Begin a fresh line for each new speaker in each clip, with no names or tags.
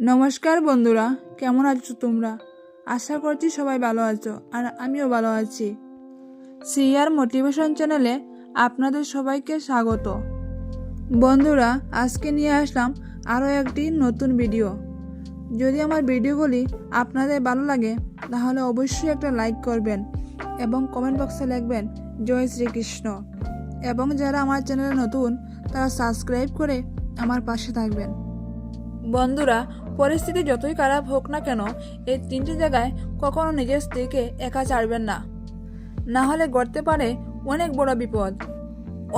নমস্কার বন্ধুরা, কেমন আছো তোমরা? আশা করছি সবাই ভালো আছো আর আমিও ভালো আছি। সিআর মোটিভেশন চ্যানেলে আপনাদের সবাইকে স্বাগত। বন্ধুরা, আজকে নিয়ে আসলাম আরও একটি নতুন ভিডিও। যদি আমার ভিডিওগুলি আপনাদের ভালো লাগে তাহলে অবশ্যই একটা লাইক করবেন এবং কমেন্ট বক্সে লিখবেন জয় শ্রীকৃষ্ণ। এবং যারা আমার চ্যানেলে নতুন তারা সাবস্ক্রাইব করে আমার পাশে থাকবেন। বন্ধুরা, পরিস্থিতি যতই খারাপ হোক না কেন এই তিনটি জায়গায় কখনো নিজের স্ত্রীকে একা ছাড়বেন না, না হলে ঘটতে পারে অনেক বড় বিপদ।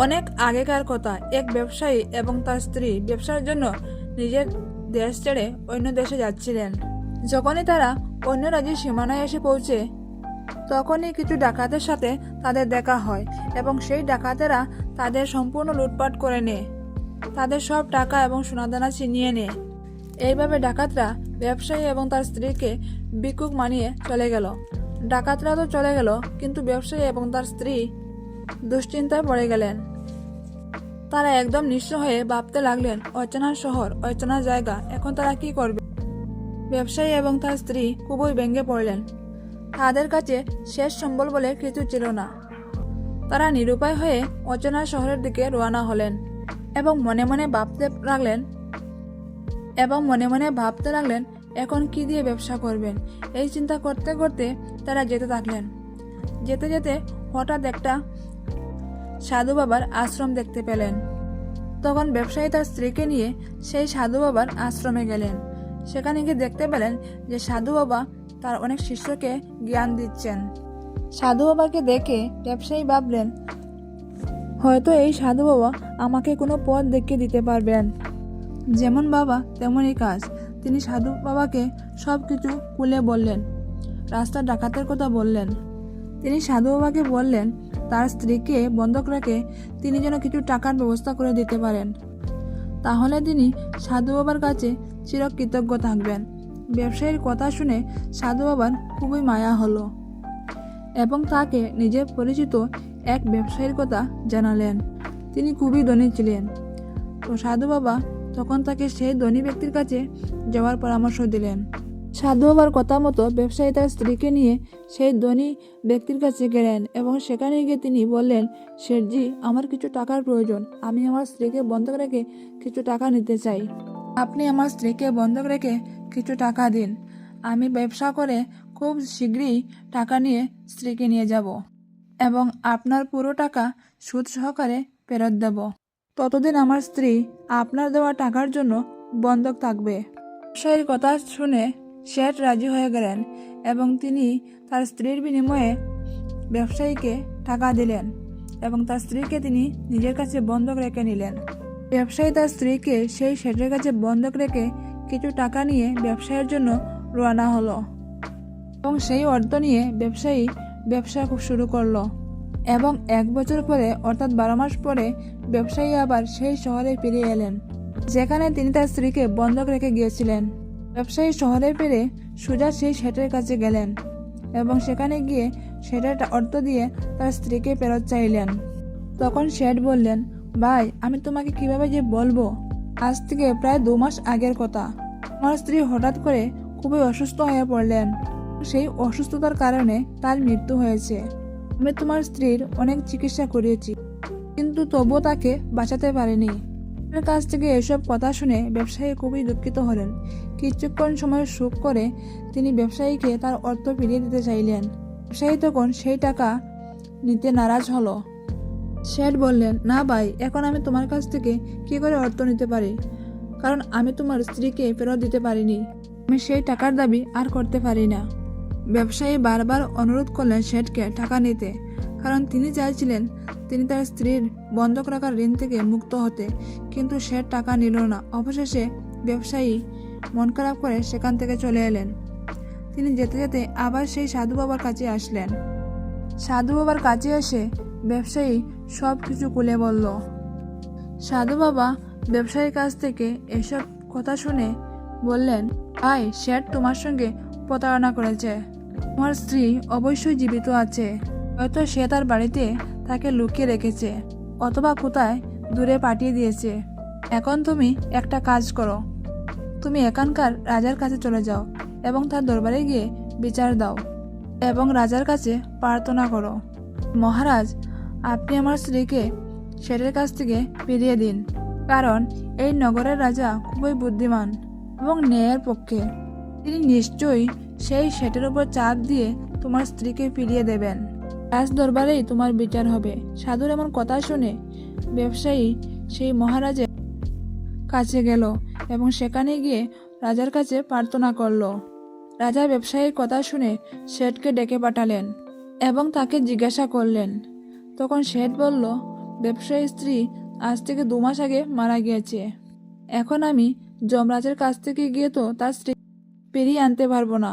অনেক আগেকার কথা, এক ব্যবসায়ী এবং তার স্ত্রী ব্যবসার জন্য নিজের দেশ ছেড়ে অন্য দেশে যাচ্ছিলেন। যখনই তারা অন্য রাজ্যের সীমানায় এসে পৌঁছে তখনই কিছু ডাকাতের সাথে তাদের দেখা হয় এবং সেই ডাকাতেরা তাদের সম্পূর্ণ লুটপাট করে নেয়, তাদের সব টাকা এবং সোনাদানা ছিনিয়ে নেয়। এইভাবে ডাকাতরা ব্যবসায়ী এবং তার স্ত্রীকে ভিক্ষুক মানিয়ে চলে গেল। ডাকাতরা তো চলে গেল, কিন্তু ব্যবসায়ী এবং তার স্ত্রী দুশ্চিন্তায় পড়ে গেলেন। তারা একদম নিঃস্ব হয়ে ভাবতে লাগলেন, অচেনা শহর, অচেনা জায়গা, এখন তারা কি করবে? ব্যবসায়ী এবং তার স্ত্রী খুবই ভেঙে পড়লেন। তাদের কাছে শেষ সম্বল বলে কিছু ছিল না। তারা নিরুপায় হয়ে অচেনা শহরের দিকে রওনা হলেন এবং মনে মনে ভাবতে লাগলেন এখন কি দিয়ে ব্যবসা করবেন। এই চিন্তা করতে করতে তারা যেতে থাকলেন। যেতে যেতে হঠাৎ একটা সাধু বাবার আশ্রম দেখতে পেলেন। তখন ব্যবসায়ী তার স্ত্রীকে নিয়ে সেই সাধু বাবার আশ্রমে গেলেন। সেখানে গিয়ে দেখতে পেলেন যে সাধু বাবা তার অনেক শিষ্যকে জ্ঞান দিচ্ছেন। সাধু বাবাকে দেখে ব্যবসায়ী ভাবলেন, হয়তো এই সাধু বাবা আমাকে কোনো পথ দেখিয়ে দিতে পারবেন। যেমন বাবা তেমনই কাজ। তিনি সাধু বাবাকে সব কিছু খুলে বললেন, রাস্তার ডাকাতের কথা বললেন। তিনি সাধু বাবাকে বললেন তার স্ত্রীকে বন্ধক রেখে তিনি যেন কিছু টাকার ব্যবস্থা করে দিতে পারেন, তাহলে তিনি সাধু বাবার কাছে চিরকৃতজ্ঞ থাকবেন। ব্যবসায়ীর কথা শুনে সাধু বাবার খুবই মায়া হলো এবং তাকে নিজের পরিচিত এক ব্যবসায়ীর কথা জানালেন। তিনি খুবই ধনী ছিলেন। তো সাধু বাবা তখন তাকে সেই ধনী ব্যক্তির কাছে যাওয়ার পরামর্শ দিলেন। সাধু বাবার কথা মতো ব্যবসায়ী তার স্ত্রীকে নিয়ে সেই ধনী ব্যক্তির কাছে গেলেন এবং সেখানে গিয়ে তিনি বললেন, শেঠজি, আমার কিছু টাকার প্রয়োজন। আমি আমার স্ত্রীকে বন্ধক রেখে কিছু টাকা নিতে চাই। আপনি আমার স্ত্রীকে বন্ধক রেখে কিছু টাকা দিন। আমি ব্যবসা করে খুব শীঘ্রই টাকা নিয়ে স্ত্রীকে নিয়ে যাব এবং আপনার পুরো টাকা সুদ সহকারে ফেরত দেব। ততদিন আমার স্ত্রী আপনার দেওয়া টাকার জন্য বন্ধক থাকবে। ব্যবসায়ীর কথা শুনে শেঠ রাজি হয়ে গেলেন এবং তিনি তার স্ত্রীর বিনিময়ে ব্যবসায়ীকে টাকা দিলেন এবং তার স্ত্রীকে তিনি নিজের কাছে বন্ধক রেখে নিলেন। ব্যবসায়ী তার স্ত্রীকে সেই শেঠের কাছে বন্ধক রেখে কিছু টাকা নিয়ে ব্যবসায়ের জন্য রওনা হলো এবং সেই অর্থ নিয়ে ব্যবসায়ী ব্যবসা শুরু করলো এবং 1 বছর পরে অর্থাৎ 12 মাস পরে ব্যবসায়ী আবার সেই শহরে ফিরে এলেন যেখানে তিনি তার স্ত্রীকে বন্ধক রেখে গিয়েছিলেন। ব্যবসায়ী শহরে ফিরে সোজা সেই শেঠের কাছে গেলেন এবং সেখানে গিয়ে শেঠের অর্থ দিয়ে তার স্ত্রীকে ফেরত চাইলেন। তখন শেঠ বললেন, ভাই, আমি তোমাকে কিভাবে যে বলবো, আজ থেকে প্রায় 2 মাস আগের কথা। আমার স্ত্রী হঠাৎ করে খুবই অসুস্থ হয়ে পড়লেন। সেই অসুস্থতার কারণে তার মৃত্যু হয়েছে। আমি তোমার স্ত্রীর অনেক চিকিৎসা করিয়েছি, কিন্তু তবুও তাকে বাঁচাতে পারিনি। তার কাছ থেকে এসব কথা শুনে ব্যবসায়ী খুবই দুঃখিত হলেন। কিছুক্ষণ সময় সুখ করে তিনি ব্যবসায়ীকে তার অর্থ ফিরিয়ে দিতে চাইলেন। ব্যবসায়ী তখন সেই টাকা নিতে নারাজ হলো। শেঠ বললেন, না ভাই, এখন আমি তোমার কাছ থেকে কি করে অর্থ নিতে পারি, কারণ আমি তোমার স্ত্রীকে ফেরত দিতে পারিনি। আমি সেই টাকার দাবি আর করতে পারি না। ব্যবসায়ী বারবার অনুরোধ করলেন শেঠকে টাকা নিতে, কারণ তিনি চাইছিলেন তিনি তার স্ত্রীর বন্ধক রাখার ঋণ থেকে মুক্ত হতে, কিন্তু শেঠ টাকা নিল না। অবশেষে ব্যবসায়ী মন খারাপ করে সেখান থেকে চলে এলেন। তিনি যেতে যেতে আবার সেই সাধু বাবার কাছে আসলেন। সাধু বাবার কাছে এসে ব্যবসায়ী সব কিছু খুলে বলল। সাধু বাবা ব্যবসায়ীর কাছ থেকে এসব কথা শুনে বললেন, ভাই, শেঠ তোমার সঙ্গে প্রতারণা করেছে। তোমার স্ত্রী অবশ্যই জীবিত আছে, হয়তো সে তার বাড়িতে তাকে লুকিয়ে রেখেছে অথবা কোথায় দূরে পাঠিয়ে দিয়েছে। এখন তুমি একটা কাজ করো, তুমি এখানকার রাজার কাছে চলে যাও এবং তার দরবারে গিয়ে বিচার দাও এবং রাজার কাছে প্রার্থনা করো, মহারাজ আপনি আমার স্ত্রীকে শেঠের কাছ থেকে ফিরিয়ে দিন, কারণ এই নগরের রাজা খুবই বুদ্ধিমান এবং ন্যায়ের পক্ষে। তিনি নিশ্চয়ই সেই শেঠের উপর চাপ দিয়ে তোমার স্ত্রীকে ফিরিয়ে দেবেন। রাজ দরবারেই তোমার বিচার হবে। সাধুর এমন কথা শুনে ব্যবসায়ী সেই মহারাজের কাছে গেল এবং সেখানে গিয়ে রাজার কাছে প্রার্থনা করল। রাজা ব্যবসায়ীর কথা শুনে শেঠকে ডেকে পাঠালেন এবং তাকে জিজ্ঞাসা করলেন। তখন শেঠ বলল, ব্যবসায়ীর স্ত্রী আজ থেকে 2 মাস আগে মারা গিয়েছে। এখন আমি যমরাজের কাছ থেকে গিয়ে তো তার স্ত্রী ফিরিয়ে আনতে পারবো না।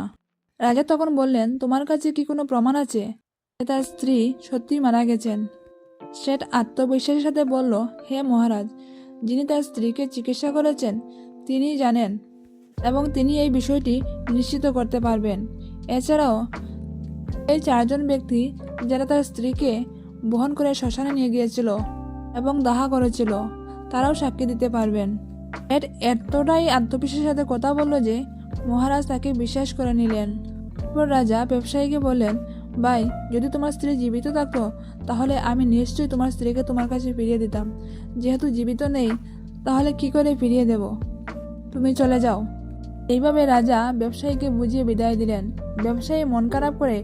রাজা তখন বললেন, তোমার কাছে কি কোনো প্রমাণ আছে যে তার স্ত্রী সত্যি মারা গেছেন? শেঠ আত্মবিশ্বাসের সাথে বলল, হে মহারাজ, যিনি তার স্ত্রীকে চিকিৎসা করেছেন তিনিই জানেন এবং তিনি এই বিষয়টি নিশ্চিত করতে পারবেন। এছাড়াও এই 4 জন ব্যক্তি যারা তার স্ত্রীকে বহন করে শ্মশানে নিয়ে গিয়েছিল এবং দাহ করেছিল, তারাও সাক্ষী দিতে পারবেন। এতটাই আত্মবিশ্বাসের সাথে কথা বলল যে মহারাজ তাকে বিশ্বাস করে নিলেন। এরপর রাজা ব্যবসায়ীকে বললেন, ভাই, যদি তোমার স্ত্রী জীবিত থাকতো তাহলে আমি নিশ্চয়ই তোমার স্ত্রীকে তোমার কাছে ফিরিয়ে দিতাম। যেহেতু জীবিত নেই, তাহলে কি করে ফিরিয়ে দেব? তুমি চলে যাও। এইভাবে রাজা ব্যবসায়ীকে বুঝিয়ে বিদায় দিলেন। ব্যবসায়ী মন খারাপ করে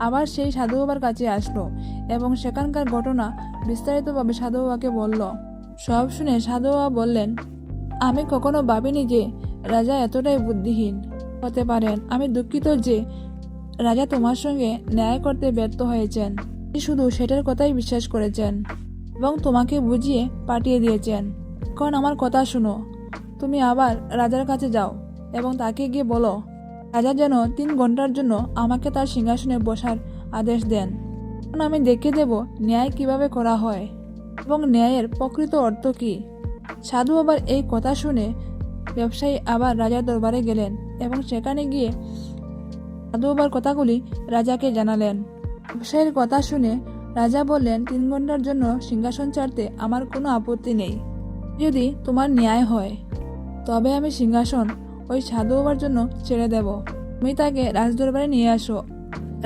আবার সেই সাধু বাবার কাছে আসলো এবং সেখানকার ঘটনা বিস্তারিতভাবে সাধু বাবাকে বলল। সব শুনে সাধু বাবা বললেন, আমি কখনো ভাবিনি যে রাজা এতটাই বুদ্ধিহীন হতে পারেন। আমি দুঃখিত যে রাজা তোমার সঙ্গে ন্যায় করতে ব্যর্থ হয়েছেন। তিনি শুধু সেটার কথাই বিশ্বাস করেছেন এবং তোমাকে বুঝিয়ে পাঠিয়ে দিয়েছেন। এখন আমার কথা শুনো, তুমি আবার রাজার কাছে যাও এবং তাকে গিয়ে বলো রাজা যেন 3 ঘন্টার জন্য আমাকে তার সিংহাসনে বসার আদেশ দেন। এখন আমি দেখে দেব ন্যায় কিভাবে করা হয় এবং ন্যায়ের প্রকৃত অর্থ কী। সাধু বাবার এই কথা শুনে ব্যবসায়ী আবার রাজার দরবারে গেলেন এবং সেখানে গিয়ে সাধু বাবার কথাগুলি রাজাকে জানালেন। ব্যবসায়ীর কথা শুনে রাজা বললেন, 3 ঘন্টার জন্য সিংহাসন ছাড়তে আমার কোনো আপত্তি নেই। যদি তোমার ন্যায় হয় তবে আমি সিংহাসন ওই সাধু বাবার জন্য ছেড়ে দেব। তুমি তাকে রাজদরবারে নিয়ে আসো।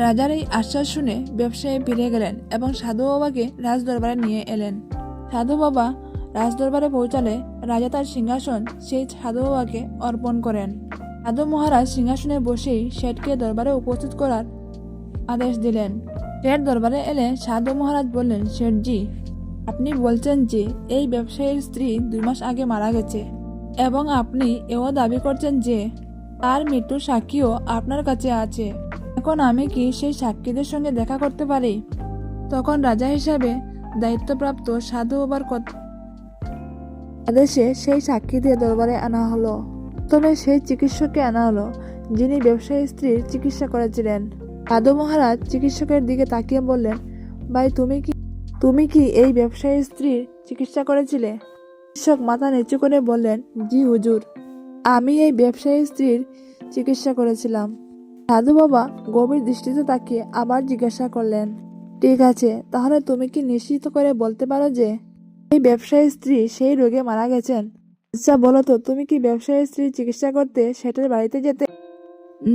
রাজার এই আশ্বাস শুনে ব্যবসায়ী ফিরে গেলেন এবং সাধু বাবাকে রাজদরবারে নিয়ে এলেন। সাধু বাবা রাজদরবারে পৌঁছালে রাজা তার সিংহাসন সেই সাধু বাবাকে অর্পণ করেন। সাধু মহারাজ সিংহাসনে বসেই শেঠকে দরবারে উপস্থিত করার আদেশ দিলেন। শেঠ দরবারে এলে সাধু মহারাজ বললেন, শেঠজি, আপনি বলছেন যে এই ব্যবসায়ীর স্ত্রী 2 মাস আগে মারা গেছে এবং আপনি এও দাবি করছেন যে তার মৃত্যুর সাক্ষীও আপনার কাছে আছে। এখন আমি কি সেই সাক্ষীদের সঙ্গে দেখা করতে পারি? তখন রাজা হিসাবে দায়িত্বপ্রাপ্ত সাধু বাবার আদেশে সেই সাক্ষীদের দরবারে আনা হলো। তবে সেই চিকিৎসককে আনা হলো যিনি ব্যবসায়ী স্ত্রীর চিকিৎসা করেছিলেন। সাধু মহারাজ চিকিৎসকের দিকে তাকিয়ে বললেন, ভাই, তুমি কি এই ব্যবসায়ী স্ত্রীর চিকিৎসা করেছিলে? চিকিৎসক মাথা নিচু করে বললেন, জি হুজুর, আমি এই ব্যবসায়ী স্ত্রীর চিকিৎসা করেছিলাম। সাধু বাবা গভীর দৃষ্টিতে তাকিয়ে আবার জিজ্ঞাসা করলেন, ঠিক আছে, তাহলে তুমি কি নিশ্চিত করে বলতে পারো যে এই ব্যবসায়ী স্ত্রী সেই রোগে মারা গেছেন? আচ্ছা বলো তো, তুমি কি ব্যবসায়ী স্ত্রীর চিকিৎসা করতে শেঠের বাড়িতে যেতে,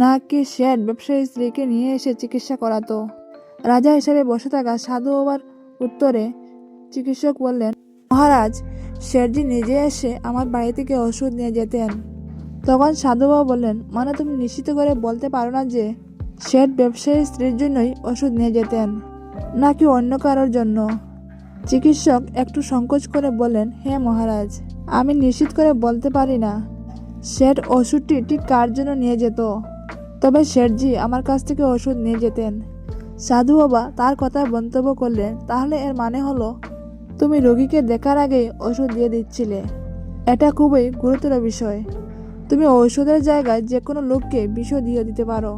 নাকি শেঠ ব্যবসায়ী স্ত্রীকে নিয়ে এসে চিকিৎসা করাতো? রাজা হিসেবে বসে থাকা সাধু বাবার উত্তরে চিকিৎসক বললেন, মহারাজ, শেঠজি নিজে এসে আমার বাড়ি থেকে ওষুধ নিয়ে যেতেন। তখন সাধু বাবা বললেন, মানে তুমি নিশ্চিত করে বলতে পারো না যে শেঠ ব্যবসায়ী স্ত্রীর জন্যই ওষুধ নিয়ে যেতেন নাকি অন্য কারোর জন্য? চিকিৎসক একটু সংকোচ করে বললেন, হ্যাঁ মহারাজ, আমি নিশ্চিত করে বলতে পারি না শেঠ ওষুধটি ঠিক কার জন্য নিয়ে যেত, তবে শেঠজি আমার কাছ থেকে ওষুধ নিয়ে যেতেন। সাধু বাবা তার কথায় মন্তব্য করলেন, তাহলে এর মানে হলো তুমি রোগীকে দেখার আগেই ওষুধ দিয়ে দিচ্ছিলে। এটা খুবই গুরুতর বিষয়। তুমি ঔষধের জায়গায় যে কোনো লোককে বিষও দিয়ে দিতে পারো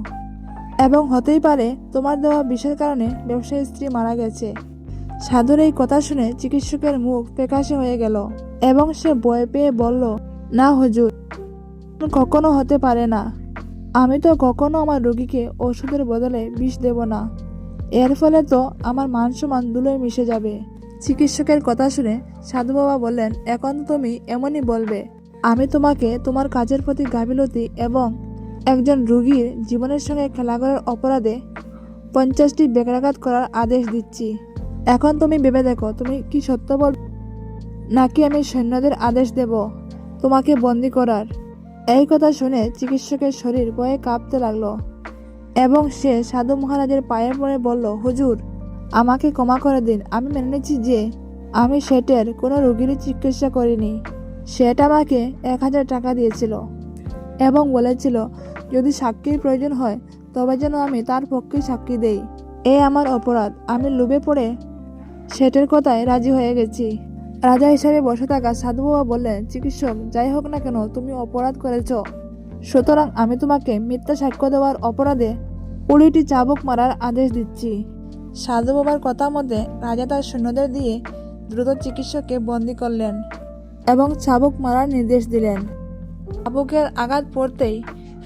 এবং হতেই পারে তোমার দেওয়া বিষের কারণে ব্যবসায়ী স্ত্রী মারা গেছে। সাধুর এই কথা শুনে চিকিৎসকের মুখ ফ্যাকাশে হয়ে গেল এবং সে ভয় পেয়ে বলল, না হুজুর, কখনো হতে পারে না। আমি তো কখনো আমার রোগীকে ওষুধের বদলে বিষ দেব না। এর ফলে তো আমার মান সম্মান ধুলোয় মিশে যাবে। চিকিৎসকের কথা শুনে সাধু বাবা বললেন, এখন তুমি এমনই বলবে আমি তোমাকে তোমার কাজের প্রতি গাফিলতি এবং একজন রোগীর জীবনের সঙ্গে খেলা করার অপরাধে 50টি বেকারাঘাত করার আদেশ দিচ্ছি। এখন তুমি ভেবে দেখো, তুমি কি সত্য বল নাকি আমি সৈন্যদের আদেশ দেব তোমাকে বন্দি করার। এই কথা শুনে চিকিৎসকের শরীর ভয়ে কাঁপতে লাগলো এবং সে সাধু মহারাজের পায়ে পড়ে বলল, হুজুর, আমাকে ক্ষমা করে দিন। আমি মেনে নিচ্ছি যে আমি শেঠের কোনো রোগীরই চিকিৎসা করিনি। শেঠ আমাকে 1000 টাকা দিয়েছিল এবং বলেছিল যদি সাক্ষীর প্রয়োজন হয় তবে যেন আমি তার পক্ষে সাক্ষী দেই। আমার অপরাধ। আমি লোভে পড়ে শেঠের কথায় রাজি হয়ে গেছি। রাজা হিসাবে বসে থাকা সাধু বাবা বললেন, চিকিৎসক, যাই হোক না কেন তুমি অপরাধ করেছ, সুতরাং আমি তোমাকে মিথ্যা সাক্ষ্য দেওয়ার অপরাধে 20টি চাবুক মারার আদেশ দিচ্ছি। সাধু বাবার কথা মতে রাজা তার সৈন্যদের দিয়ে দ্রুত চিকিৎসককে বন্দি করলেন এবং চাবুক মারার নির্দেশ দিলেন। চাবুকের আঘাত পড়তেই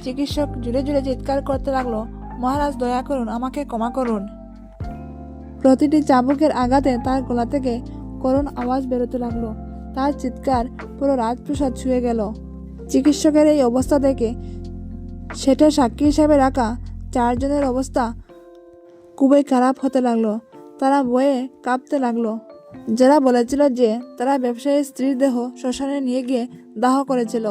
চিকিৎসক জুড়ে জুড়ে চিৎকার করতে লাগলো, মহারাজ, দয়া করুন, আমাকে ক্ষমা করুন। প্রতিটি চাবুকের আঘাতে তার গলা থেকে করুণ আওয়াজ বেরোতে লাগলো। তার চিৎকার পুরো রাজপ্রাসাদ ছুঁয়ে গেল। চিকিৎসকের এই অবস্থা দেখে সেটা সাক্ষী হিসাবে রাখা 4 জনের অবস্থা খুবই খারাপ হতে লাগলো। তারা ভয়ে কাঁপতে লাগলো। যারা বলেছিল যে তারা ব্যবসায়ীর স্ত্রীর দেহ শ্মশানে নিয়ে গিয়ে দাহ করেছিল,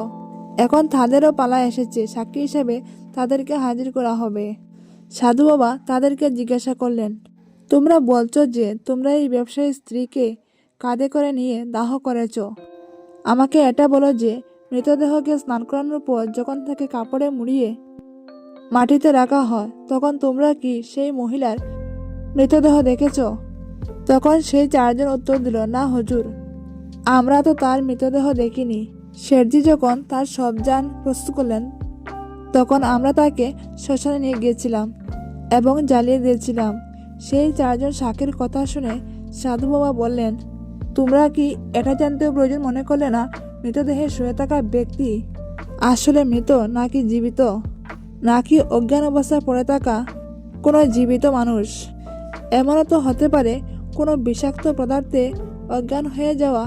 এখন তাদেরও পালা এসেছে। সাক্ষী হিসেবে তাদেরকে হাজির করা হবে। সাধু বাবা তাদেরকে জিজ্ঞাসা করলেন, তোমরা বলছো যে তোমরা এই ব্যবসায়ীর স্ত্রীকে কাঁধে করে নিয়ে দাহ করেছ। আমাকে এটা বলো যে মৃতদেহকে স্নান করানোর পর যখন তাকে কাপড়ে মুড়িয়ে মাটিতে রাখা হয় তখন তোমরা কি সেই মহিলার মৃতদেহ দেখেছ? তখন সেই 4 জন উত্তর দিল, না হুজুর, আমরা তো তার মৃতদেহ দেখিনি। শেঠজি যখন তার সব যান প্রস্তুত করলেন তখন আমরা তাকে শ্মশানে নিয়ে গিয়েছিলাম এবং জ্বালিয়ে দিয়েছিলাম। সেই 4 জন সাক্ষীর কথা শুনে সাধু বাবা বললেন, তোমরা কি এটা জানতেও প্রয়োজন মনে করলে না মৃতদেহে শুয়ে থাকা ব্যক্তি আসলে মৃত নাকি জীবিত, নাকি অজ্ঞান অবস্থায় পড়ে থাকা কোনো জীবিত মানুষ? এমনও তো হতে পারে কোনো বিষাক্ত পদার্থে অজ্ঞান হয়ে যাওয়া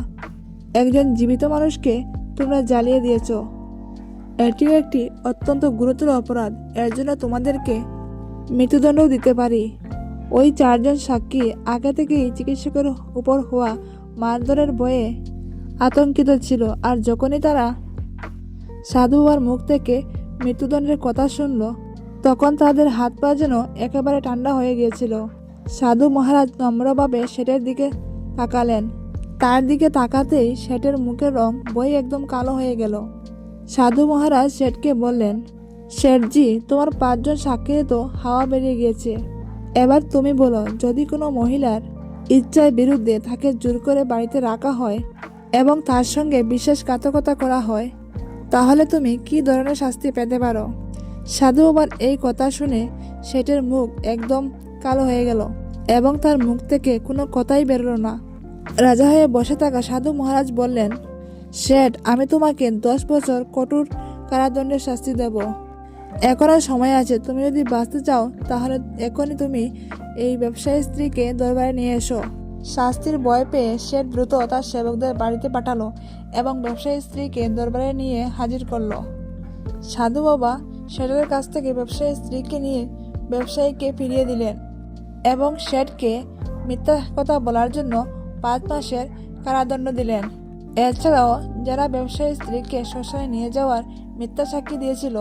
একজন জীবিত মানুষকে তোমরা জ্বালিয়ে দিয়েছ। এটিও একটি অত্যন্ত গুরুতর অপরাধ। এর জন্য তোমাদেরকে মৃত্যুদণ্ডও দিতে পারি। ওই 4 জন সাক্ষী আগে থেকেই চিকিৎসকের উপর হওয়া মারধরের ভয়ে আতঙ্কিত ছিল, আর যখনই তারা সাধু বাবার মুখ থেকে মৃত্যুদণ্ডের কথা শুনল তখন তাদের হাত পা যেন একেবারে ঠান্ডা হয়ে গিয়েছিল। সাধু মহারাজ নম্রভাবে শেঠের দিকে তাকালেন। তার দিকে তাকাতেই শেঠের মুখের রং বই একদম কালো হয়ে গেল। সাধু মহারাজ শেঠকে বললেন, শেঠজি, তোমার 5 জন সাক্ষীর তো হাওয়া বেরিয়ে গিয়েছে। এবার তুমি বলো, যদি কোনো মহিলার ইচ্ছার বিরুদ্ধে তাকে জোর করে বাড়িতে রাখা হয় এবং তার সঙ্গে বিশ্বাসঘাতকতা করা হয় তাহলে তুমি কি ধরনের শাস্তি পেতে পারো? সাধু বাবার এই কথা শুনে শেঠের মুখ একদম কালো হয়ে গেল এবং তার মুখ থেকে কোনো কথাই বেরোলো না। রাজা হয়ে বসে থাকা সাধু মহারাজ বললেন, শেঠ, আমি তোমাকে 10 বছর কঠোর কারাদণ্ডের শাস্তি দেব। এখনো সময় আছে। তুমি যদি বাঁচতে চাও তাহলে এখনই তুমি এই ব্যবসায়ী স্ত্রীকে দরবারে নিয়ে এসো। শাস্তির ভয় পেয়ে শেঠ দ্রুত তার সেবকদের বাড়িতে পাঠালো এবং ব্যবসায়ী স্ত্রীকে দরবারে নিয়ে হাজির করলো। সাধু বাবা শেঠের কাছ থেকে ব্যবসায়ী স্ত্রীকে নিয়ে ব্যবসায়ীকে ফিরিয়ে দিলেন এবং শেঠকে মিথ্যা কথা বলার জন্য 5 মাসের কারাদণ্ড দিলেন। এছাড়াও যারা ব্যবসায়ী স্ত্রীকে শ্মশানে নিয়ে যাওয়ার মিথ্যা সাক্ষী দিয়েছিল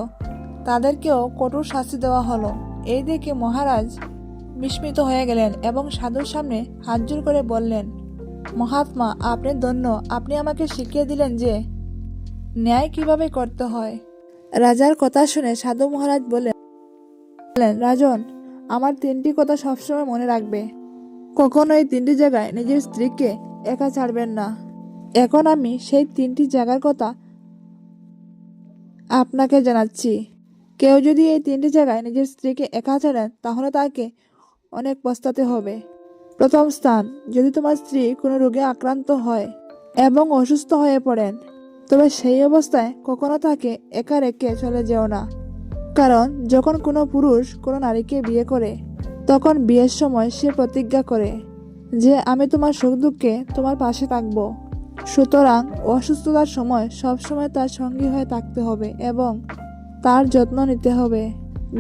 তাদেরকেও কঠোর শাস্তি দেওয়া হলো। এই দেখে মহারাজ বিস্মিত হয়ে গেলেন এবং সাধুর সামনে হাত জোড় করে বললেন, মহাত্মা, আপনি ধন্য। আপনি আমাকে শিখিয়ে দিলেন যে ন্যায় কিভাবে করতে হয়। রাজার কথা শুনে সাধু মহারাজ বললেন, রাজন, আমার 3টি কথা সবসময় মনে রাখবে। কখনো এই 3টি জায়গায় নিজের স্ত্রীকে একা ছাড়বেন না। এখন আমি সেই 3টি জায়গার কথা আপনাকে জানাচ্ছি। কেউ যদি এই 3টি জায়গায় নিজের স্ত্রীকে একা ছাড়েন তাহলে তাকে অনেক পস্তাতে হবে। প্রথম স্থান, যদি তোমার স্ত্রী কোনো রোগে আক্রান্ত হয় এবং অসুস্থ হয়ে পড়েন তবে সেই অবস্থায় কখনো তাকে একা রেখে চলে যেও না। কারণ যখন কোনো পুরুষ কোনো নারীকে বিয়ে করে তখন বিয়ের সময় সে প্রতিজ্ঞা করে যে আমি তোমার সুখ দুঃখে তোমার পাশে থাকবো। সুতরাং অসুস্থতার সময় সবসময় তার সঙ্গী হয়ে থাকতে হবে এবং তার যত্ন নিতে হবে।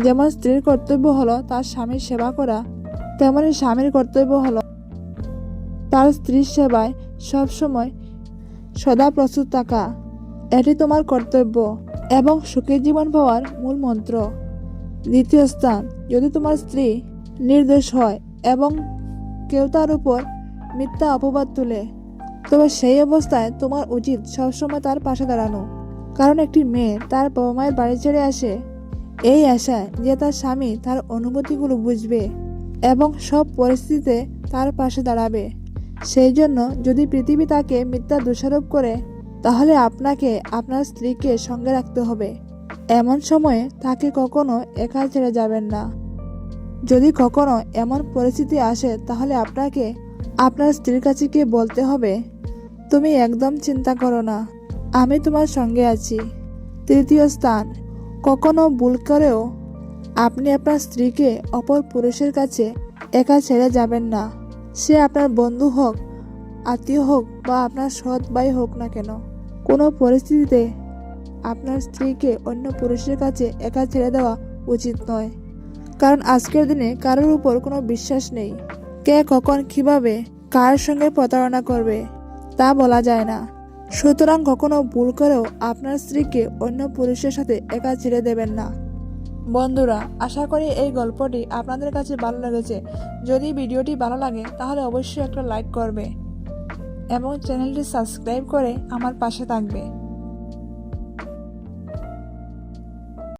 যেমন স্ত্রীর কর্তব্য হলো তার স্বামীর সেবা করা, তেমনি স্বামীর কর্তব্য হলো তার স্ত্রীর সেবায় সবসময় সদা প্রস্তুত থাকা। এটি তোমার কর্তব্য এবং সুখী জীবন পাওয়ার মূল মন্ত্র। দ্বিতীয় স্থান, যদি তোমার স্ত্রী নির্দোষ হয় এবং কেউ তার উপর মিথ্যা অপবাদ তুলে, তবে সেই অবস্থায় তোমার উচিত সবসময় তার পাশে দাঁড়ানো। কারণ একটি মেয়ে তার বাবা মায়ের বাড়ি ছেড়ে আসে এই আশায় যে তার স্বামী তার অনুভূতিগুলো বুঝবে এবং সব পরিস্থিতিতে তার পাশে দাঁড়াবে। সেই জন্য যদি পৃথিবী তাকে মিথ্যা দোষারোপ করে, তাহলে আপনাকে আপনার স্ত্রীকে সঙ্গে রাখতে হবে। এমন সময়ে তাকে কখনো একা ছেড়ে যাবেন না। যদি কখনো এমন পরিস্থিতি আসে, তাহলে আপনাকে আপনার স্ত্রীর কাছে গিয়ে বলতে হবে, তুমি একদম চিন্তা করো না, আমি তোমার সঙ্গে আছি। তৃতীয় স্থান, কখনো ভুল করেও আপনি আপনার স্ত্রীকে অপর পুরুষের কাছে একা ছেড়ে যাবেন না। সে আপনার বন্ধু হোক, আত্মীয় হোক বা আপনার সৎ ভাই হোক না কেন, কোনো পরিস্থিতিতে আপনার স্ত্রীকে অন্য পুরুষের কাছে একা ছেড়ে দেওয়া উচিত নয়। কারণ আজকের দিনে কারোর উপর কোনো বিশ্বাস নেই। কে কখন কিভাবে কার সঙ্গে প্রতারণা করবে তা বলা যায় না। সুতরাং কখনো ভুল করেও আপনার স্ত্রীকে অন্য পুরুষের সাথে একা ছেড়ে দেবেন না। বন্ধুরা, আশা করি এই গল্পটি আপনাদের কাছে ভালো লেগেছে। যদি ভিডিওটি ভালো লাগে তাহলে অবশ্যই একটা লাইক করবে এবং চ্যানেলটি সাবস্ক্রাইব করে আমার পাশে থাকবে।